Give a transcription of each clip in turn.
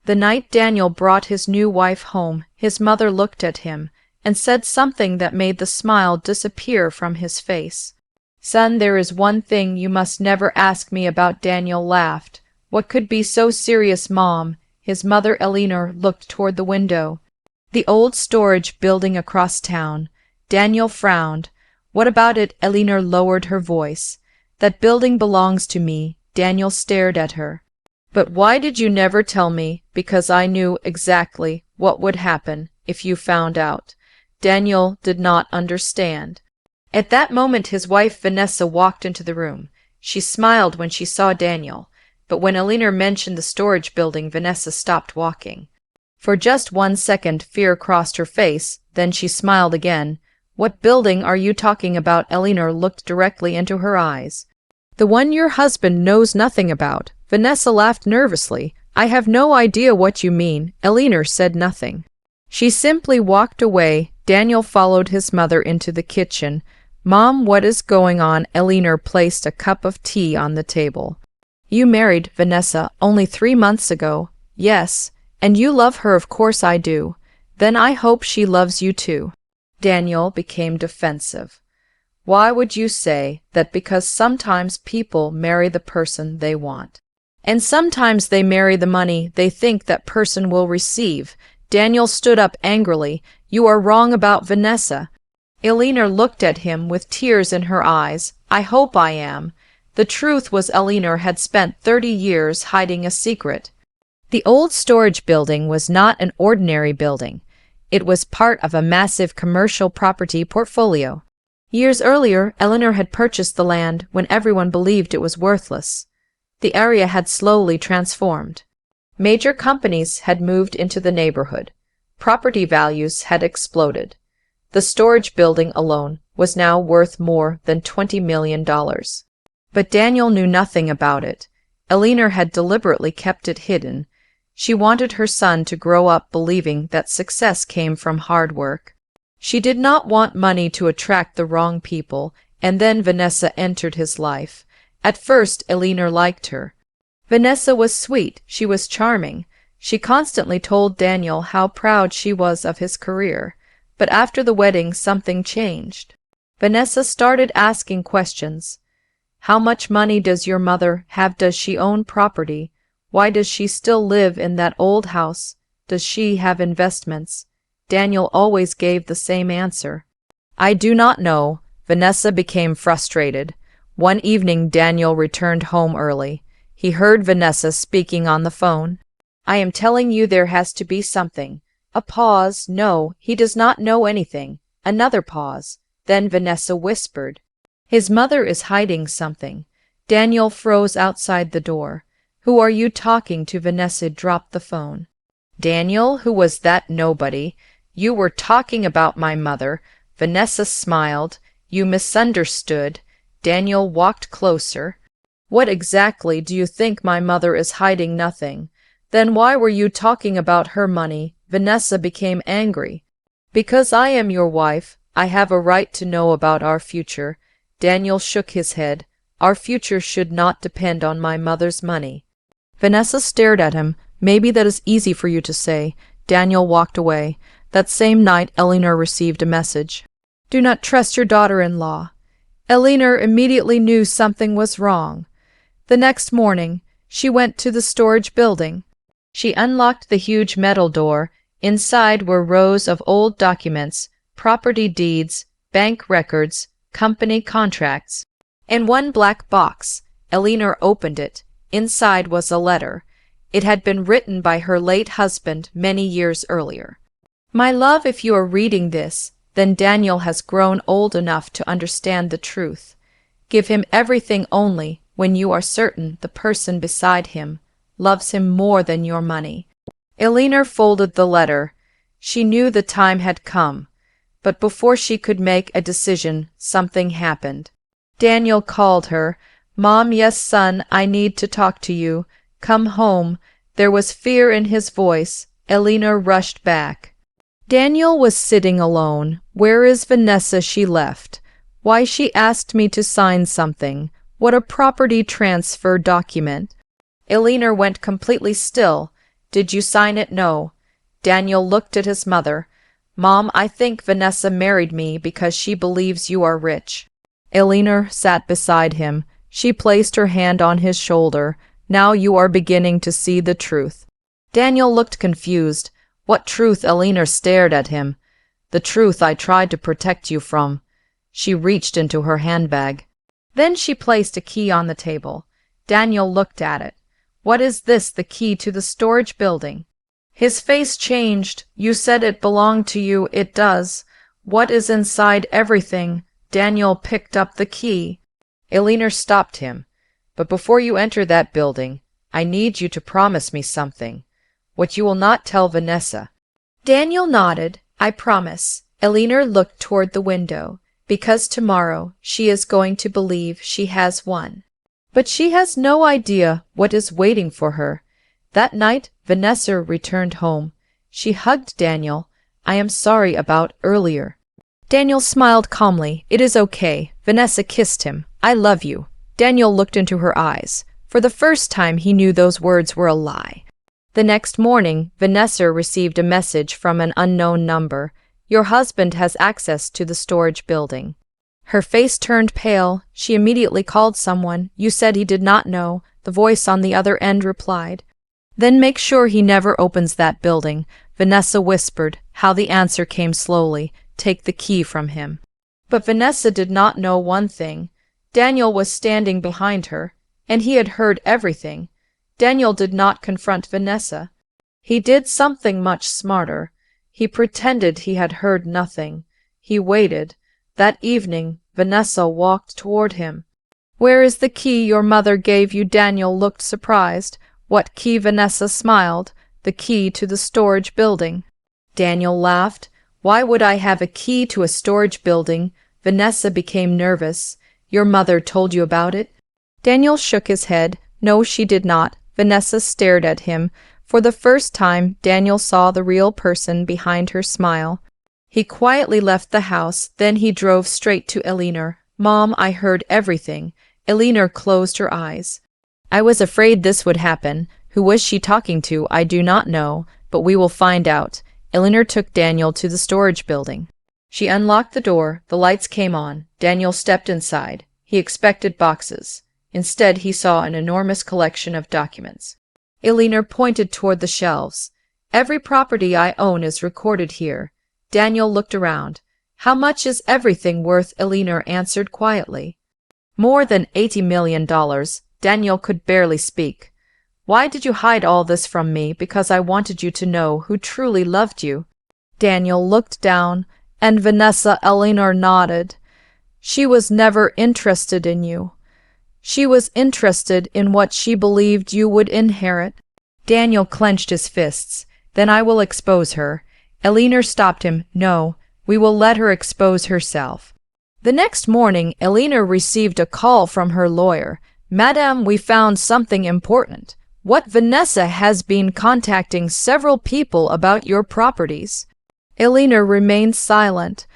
The night Daniel brought his new wife home, his mother looked at him and said something that made the smile disappear from his face. "Son, there is one thing you must never ask me about." Daniel laughed. "What could be so serious, Mom?" His mother Eleanor looked toward the window. The old storage building across town. Daniel frowned. "What about it?" Eleanor lowered her voice. "That building belongs to me." Daniel stared at her. "But why did you never tell me?" "Because I knew exactly what would happen if you found out." Daniel did not understand. At that moment his wife Vanessa walked into the room. She smiled when she saw Daniel, but when Eleanor mentioned the storage building, Vanessa stopped walking. For just 1 second fear crossed her face, then she smiled again. "What building are you talking about?" Eleanor looked directly into her eyes. "The one your husband knows nothing about." Vanessa laughed nervously. "I have no idea what you mean." Eleanor said nothing. She simply walked away. Daniel followed his mother into the kitchen. "Mom, what is going on?" Eleanor placed a cup of tea on the table. "You married Vanessa only 3 months ago." "Yes, and you love her." "Of course I do." "Then I hope she loves you too." Daniel became defensive. "Why would you say that?" "Because sometimes people marry the person they want. And sometimes they marry the money they think that person will receive." Daniel stood up angrily. "You are wrong about Vanessa." Eleanor looked at him with tears in her eyes. "I hope I am." The truth was Eleanor had spent 30 years hiding a secret. The old storage building was not an ordinary building. It was part of a massive commercial property portfolio. Years earlier, Eleanor had purchased the land when everyone believed it was worthless. The area had slowly transformed. Major companies had moved into the neighborhood. Property values had exploded. The storage building alone was now worth more than $20 million. But Daniel knew nothing about it. Eleanor had deliberately kept it hidden. She wanted her son to grow up believing that success came from hard work. She did not want money to attract the wrong people, and then Vanessa entered his life. At first, Eleanor liked her. Vanessa was sweet, she was charming. She constantly told Daniel how proud she was of his career. But after the wedding, something changed. Vanessa started asking questions. "How much money does your mother have? Does she own property? Why does she still live in that old house? Does she have investments?" Daniel always gave the same answer. "I do not know." Vanessa became frustrated. One evening, Daniel returned home early. He heard Vanessa speaking on the phone. "I am telling you there has to be something." A pause. "No, he does not know anything." Another pause. Then Vanessa whispered, "His mother is hiding something." Daniel froze outside the door. "Who are you talking to?" Vanessa dropped the phone. "Daniel, who was that nobody?" "You were talking about my mother." Vanessa smiled. "You misunderstood." Daniel walked closer. "What exactly do you think my mother is hiding?" "Nothing." "Then why were you talking about her money?" Vanessa became angry. "Because I am your wife. I have a right to know about our future." Daniel shook his head. "Our future should not depend on my mother's money." Vanessa stared at him. "Maybe that is easy for you to say." Daniel walked away. That same night, Eleanor received a message. "Do not trust your daughter-in-law." Eleanor immediately knew something was wrong. The next morning, she went to the storage building. She unlocked the huge metal door. Inside were rows of old documents, property deeds, bank records, company contracts, and one black box. Eleanor opened it. Inside was a letter. It had been written by her late husband many years earlier. "My love, if you are reading this, then Daniel has grown old enough to understand the truth. Give him everything only when you are certain the person beside him loves him more than your money." Eleanor folded the letter. She knew the time had come. But before she could make a decision, something happened. Daniel called her. "Mom, yes, son, I need to talk to you. Come home." There was fear in his voice. Eleanor rushed back. Daniel was sitting alone. "Where is Vanessa?" She left. "Why, she asked me to sign something." "What, a property transfer document?" Eleanor went completely still. Did you sign it? No. Daniel looked at his mother. Mom, I think Vanessa married me because she believes you are rich. Eleanor sat beside him. She placed her hand on his shoulder. Now you are beginning to see the truth. Daniel looked confused. What truth? Eleanor stared at him. The truth I tried to protect you from. She reached into her handbag. Then she placed a key on the table. Daniel looked at it. What is this? The key to the storage building. His face changed. You said it belonged to you. It does. What is inside? Everything. Daniel picked up the key. Eleanor stopped him. But before you enter that building, I need you to promise me something. What you will not tell Vanessa. Daniel nodded. I promise. Eleanor looked toward the window. Because tomorrow she is going to believe she has won. But she has no idea what is waiting for her. That night, Vanessa returned home. She hugged Daniel. I am sorry about earlier. Daniel smiled calmly. It is okay. Vanessa kissed him. I love you. Daniel looked into her eyes. For the first time he knew those words were a lie. The next morning, Vanessa received a message from an unknown number. Your husband has access to the storage building. Her face turned pale. She immediately called someone. You said he did not know. The voice on the other end replied. Then make sure he never opens that building. Vanessa whispered. How the answer came slowly. Take the key from him. But Vanessa did not know one thing. Daniel was standing behind her, and he had heard everything. Daniel did not confront Vanessa. He did something much smarter. He pretended he had heard nothing. He waited. That evening, Vanessa walked toward him. Where is the key your mother gave you? Daniel looked surprised. What key? Vanessa smiled. The key to the storage building. Daniel laughed. Why would I have a key to a storage building? Vanessa became nervous. Your mother told you about it? Daniel shook his head. No, she did not. Vanessa stared at him. For the first time, Daniel saw the real person behind her smile. He quietly left the house. Then he drove straight to Eleanor. Mom, I heard everything. Eleanor closed her eyes. I was afraid this would happen. Who was she talking to? I do not know, but we will find out. Eleanor took Daniel to the storage building. She unlocked the door. The lights came on. Daniel stepped inside. He expected boxes. Instead, he saw an enormous collection of documents. Eleanor pointed toward the shelves. Every property I own is recorded here. Daniel looked around. How much is everything worth? Eleanor answered quietly. More than $80 million. Daniel could barely speak. Why did you hide all this from me? Because I wanted you to know who truly loved you. Daniel looked down, and Vanessa. Eleanor nodded. She was never interested in you. She was interested in what she believed you would inherit. Daniel clenched his fists. Then I will expose her. Eleanor stopped him. No, we will let her expose herself. The next morning, Eleanor received a call from her lawyer. Madame, we found something important. What? Vanessa has been contacting several people about your properties. Eleanor remained silent.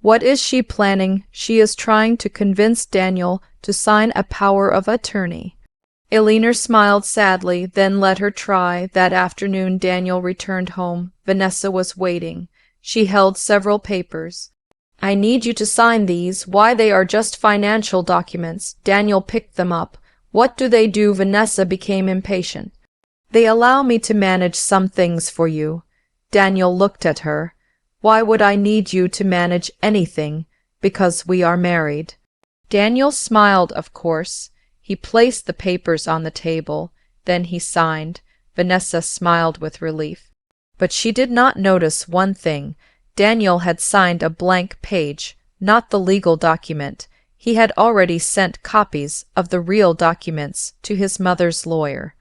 What is she planning? She is trying to convince Daniel to sign a power of attorney. Eleanor smiled sadly, then let her try. That afternoon Daniel returned home. Vanessa was waiting. She held several papers. I need you to sign these. Why? They are just financial documents. Daniel picked them up. What do they do? Vanessa became impatient. They allow me to manage some things for you. Daniel looked at her. Why would I need you to manage anything? Because we are married. Daniel smiled, of course. He placed the papers on the table. Then he signed. Vanessa smiled with relief. But she did not notice one thing. Daniel had signed a blank page, not the legal document. He had already sent copies of the real documents to his mother's lawyer.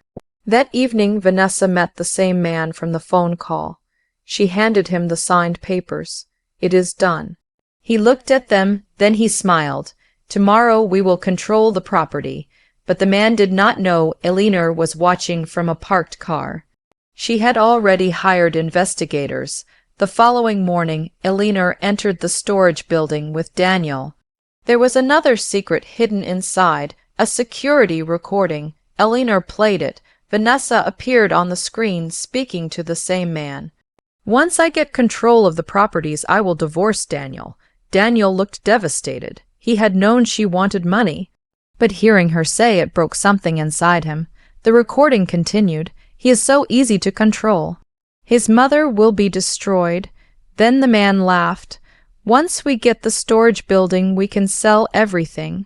That evening Vanessa met the same man from the phone call. She handed him the signed papers. It is done. He looked at them, then he smiled. Tomorrow we will control the property. But the man did not know Eleanor was watching from a parked car. She had already hired investigators. The following morning, Eleanor entered the storage building with Daniel. There was another secret hidden inside, a security recording. Eleanor played it. Vanessa appeared on the screen speaking to the same man. Once I get control of the properties, I will divorce Daniel. Daniel looked devastated. He had known she wanted money. But hearing her say it broke something inside him. The recording continued. He is so easy to control. His mother will be destroyed. Then the man laughed. Once we get the storage building, we can sell everything.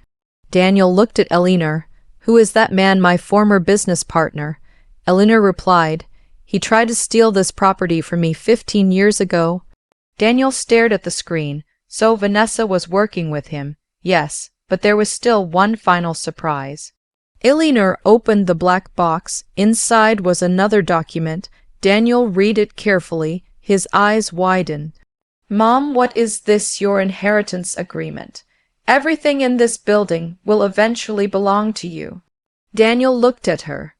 Daniel looked at Elinor. Who is that man, my former business partner? Elinor replied, he tried to steal this property from me 15 years ago. Daniel stared at the screen. So Vanessa was working with him. Yes, but there was still one final surprise. Elinor opened the black box. Inside was another document. Daniel read it carefully. His eyes widened. Mom, what is this, your inheritance agreement? Everything in this building will eventually belong to you. Daniel looked at her.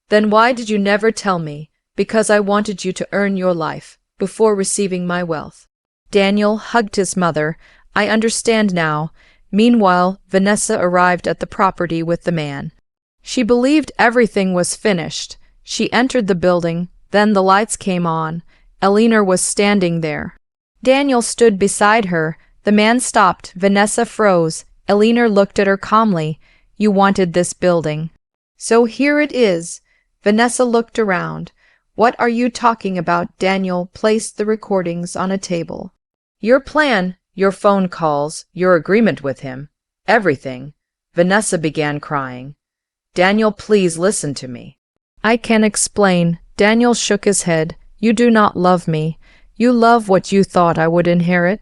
Then why did you never tell me? Because I wanted you to earn your life before receiving my wealth. Daniel hugged his mother. I understand now. Meanwhile, Vanessa arrived at the property with the man. She believed everything was finished. She entered the building. Then the lights came on. Elinor was standing there. Daniel stood beside her. The man stopped. Vanessa froze. Elinor looked at her calmly. You wanted this building. So here it is. Vanessa looked around. What are you talking about? Daniel placed the recordings on a table. Your plan, your phone calls, your agreement with him, everything. Vanessa began crying. Daniel, please listen to me. I can explain. Daniel shook his head. You do not love me. You love what you thought I would inherit.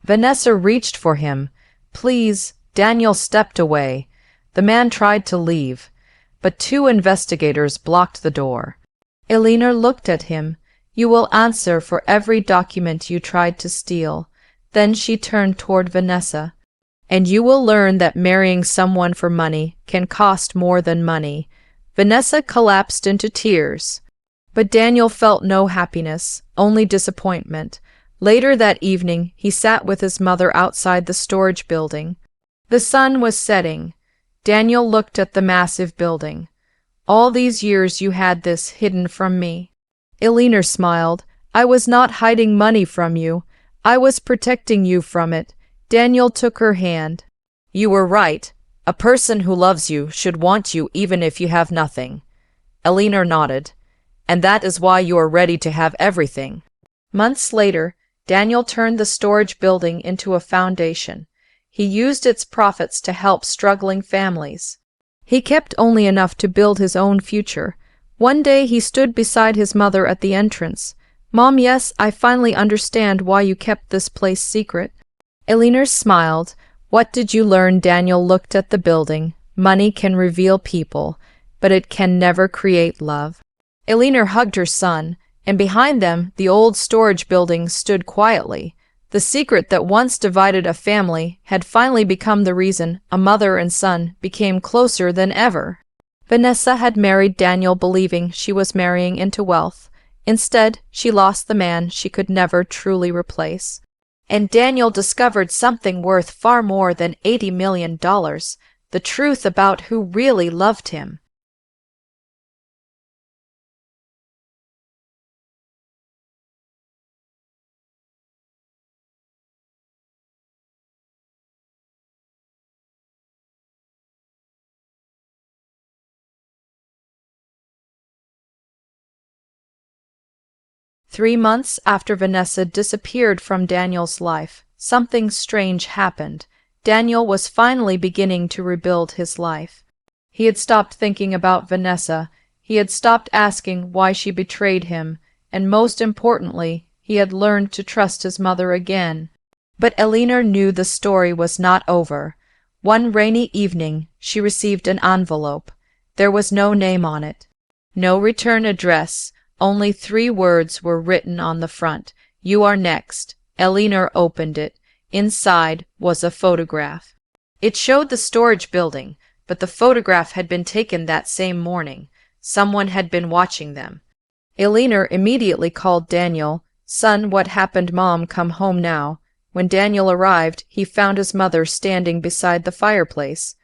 Vanessa reached for him. Please. Daniel stepped away. The man tried to leave, but 2 investigators blocked the door. Elinor looked at him. You will answer for every document you tried to steal. Then she turned toward Vanessa. And you will learn that marrying someone for money can cost more than money. Vanessa collapsed into tears. But Daniel felt no happiness, only disappointment. Later that evening, he sat with his mother outside the storage building. The sun was setting. Daniel looked at the massive building. All these years you had this hidden from me. Elinor smiled. I was not hiding money from you. I was protecting you from it. Daniel took her hand. You were right. A person who loves you should want you even if you have nothing. Elinor nodded. And that is why you are ready to have everything. Months later, Daniel turned the storage building into a foundation. He used its profits to help struggling families. He kept only enough to build his own future. One day he stood beside his mother at the entrance. Mom, yes, I finally understand why you kept this place secret. Elinor smiled. What did you learn? Daniel looked at the building. Money can reveal people, but it can never create love. Elinor hugged her son, and behind them, the old storage building stood quietly. The secret that once divided a family had finally become the reason a mother and son became closer than ever. Vanessa had married Daniel believing she was marrying into wealth. Instead, she lost the man she could never truly replace. And Daniel discovered something worth far more than $80 million, the truth about who really loved him. Three months after Vanessa disappeared from Daniel's life, something strange happened. Daniel was finally beginning to rebuild his life. He had stopped thinking about Vanessa. He had stopped asking why she betrayed him. And most importantly, he had learned to trust his mother again. But Elinor knew the story was not over. One rainy evening, she received an envelope. There was no name on it, no return address. Only 3 words were written on the front. You are next. Elinor opened it. Inside was a photograph. It showed the storage building, but the photograph had been taken that same morning. Someone had been watching them. Elinor immediately called Daniel. Son, what happened? Mom, come home now. When Daniel arrived, he found his mother standing beside the fireplace.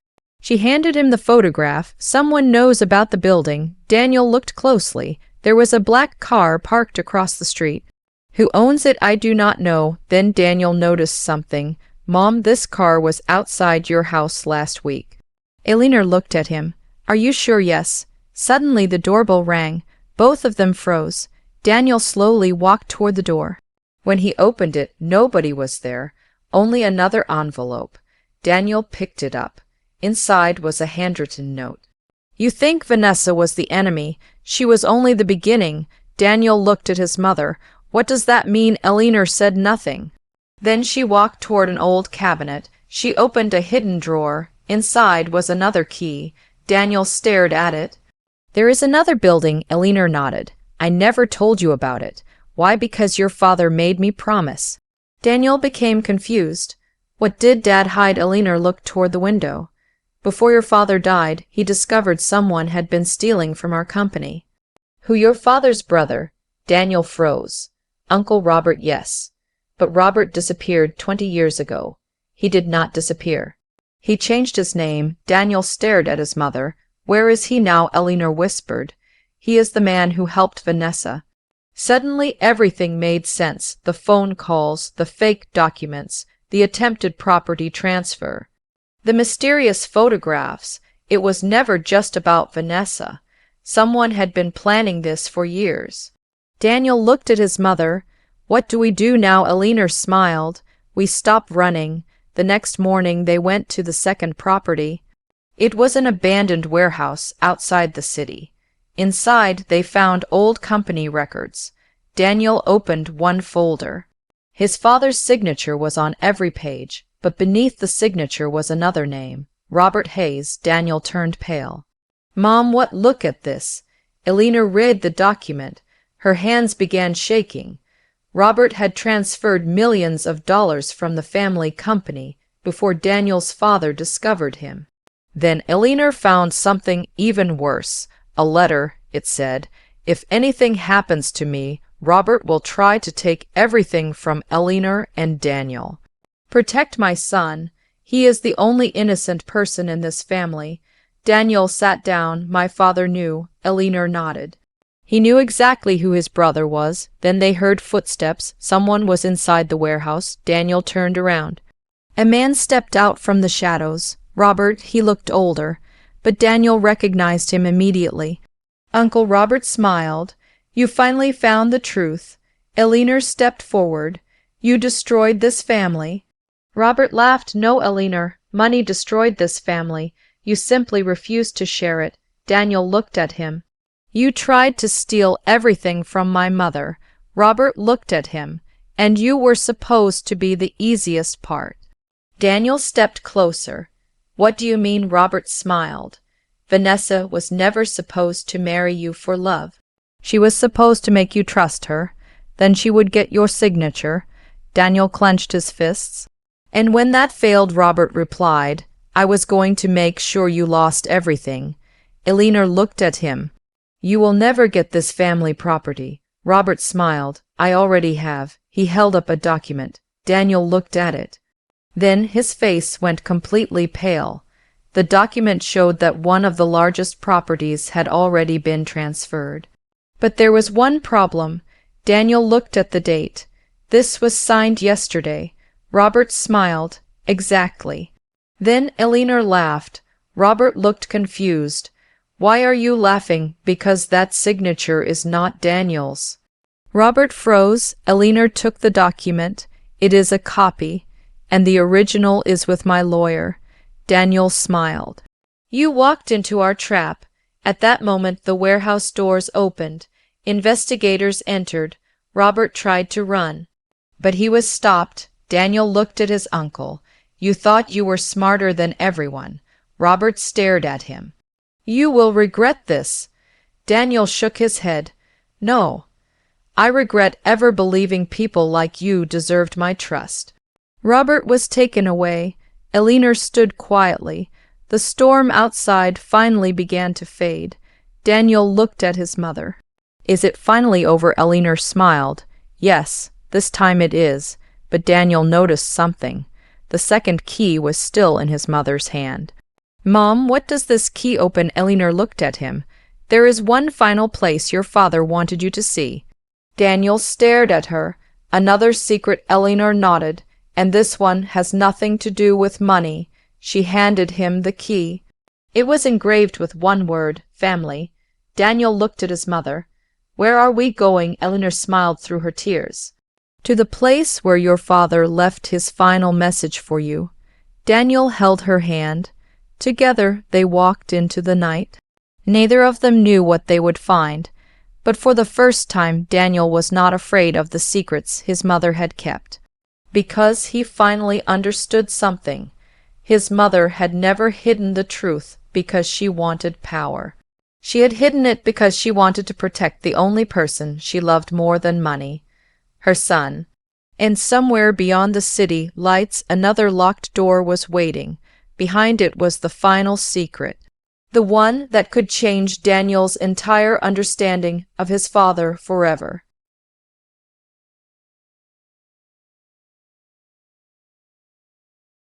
She handed him the photograph. Someone knows about the building. Daniel looked closely. There was a black car parked across the street. Who owns it? I do not know. Then Daniel noticed something. Mom, this car was outside your house last week. Eleanor looked at him. Are you sure? Yes. Suddenly the doorbell rang. Both of them froze. Daniel slowly walked toward the door. When he opened it, nobody was there, only another envelope. Daniel picked it up. Inside was a handwritten note. You think Vanessa was the enemy. She was only the beginning. Daniel looked at his mother. What does that mean? Eleanor said nothing. Then she walked toward an old cabinet. She opened a hidden drawer. Inside was another key. Daniel stared at it. There is another building, Eleanor nodded. I never told you about it. Why? Because your father made me promise. Daniel became confused. What did Dad hide? Eleanor looked toward the window. Before your father died, he discovered someone had been stealing from our company. Who? Your father's brother. Daniel froze. Uncle Robert, yes. But Robert disappeared 20 years ago. He did not disappear. He changed his name. Daniel stared at his mother. Where is he now? Eleanor whispered. He is the man who helped Vanessa. Suddenly everything made sense. The phone calls, the fake documents, the attempted property transfer. The mysterious photographs. It was never just about Vanessa. Someone had been planning this for years. Daniel looked at his mother. What do we do now? Eleanor smiled. We stopped running. The next morning they went to the second property. It was an abandoned warehouse outside the city. Inside they found old company records. Daniel opened one folder. His father's signature was on every page, but beneath the signature was another name, Robert Hayes. Daniel turned pale. Mom, what? Look at this. Eleanor read the document. Her hands began shaking. Robert had transferred millions of dollars from the family company before Daniel's father discovered him. Then Eleanor found something even worse. A letter, it said. If anything happens to me, Robert will try to take everything from Eleanor and Daniel. Protect my son. He is the only innocent person in this family. Daniel sat down. My father knew. Eleanor nodded. He knew exactly who his brother was. Then they heard footsteps. Someone was inside the warehouse. Daniel turned around. A man stepped out from the shadows. Robert, he looked older, but Daniel recognized him immediately. Uncle Robert smiled. You finally found the truth. Eleanor stepped forward. You destroyed this family. Robert laughed. No, Eleanor. Money destroyed this family. You simply refused to share it. Daniel looked at him. You tried to steal everything from my mother. Robert looked at him. And you were supposed to be the easiest part. Daniel stepped closer. What do you mean? Robert smiled. Vanessa was never supposed to marry you for love. She was supposed to make you trust her. Then she would get your signature. Daniel clenched his fists. And when that failed, Robert replied, I was going to make sure you lost everything. Eleanor looked at him. You will never get this family property. Robert smiled. I already have. He held up a document. Daniel looked at it. Then his face went completely pale. The document showed that one of the largest properties had already been transferred. But there was one problem. Daniel looked at the date. This was signed yesterday. Robert smiled. Exactly. Then Eleanor laughed. Robert looked confused. Why are you laughing? Because that signature is not Daniel's. Robert froze. Eleanor took the document. It is a copy, and the original is with my lawyer. Daniel smiled. You walked into our trap. At that moment the warehouse doors opened. Investigators entered. Robert tried to run, but he was stopped. Daniel looked at his uncle. You thought you were smarter than everyone. Robert stared at him. You will regret this. Daniel shook his head. No. I regret ever believing people like you deserved my trust. Robert was taken away. Eleanor stood quietly. The storm outside finally began to fade. Daniel looked at his mother. Is it finally over? Eleanor smiled. Yes, this time it is. But Daniel noticed something. The second key was still in his mother's hand. Mom, what does this key open? Eleanor looked at him. There is one final place your father wanted you to see. Daniel stared at her. Another secret. Eleanor nodded. And this one has nothing to do with money. She handed him the key. It was engraved with one word, family. Daniel looked at his mother. Where are we going? Eleanor smiled through her tears. To the place where your father left his final message for you. Daniel held her hand. Together they walked into the night. Neither of them knew what they would find, but for the first time Daniel was not afraid of the secrets his mother had kept, because he finally understood something. His mother had never hidden the truth because she wanted power. She had hidden it because she wanted to protect the only person she loved more than money, her son. And somewhere beyond the city lights another locked door was waiting. Behind it was the final secret, the one that could change Daniel's entire understanding of his father forever.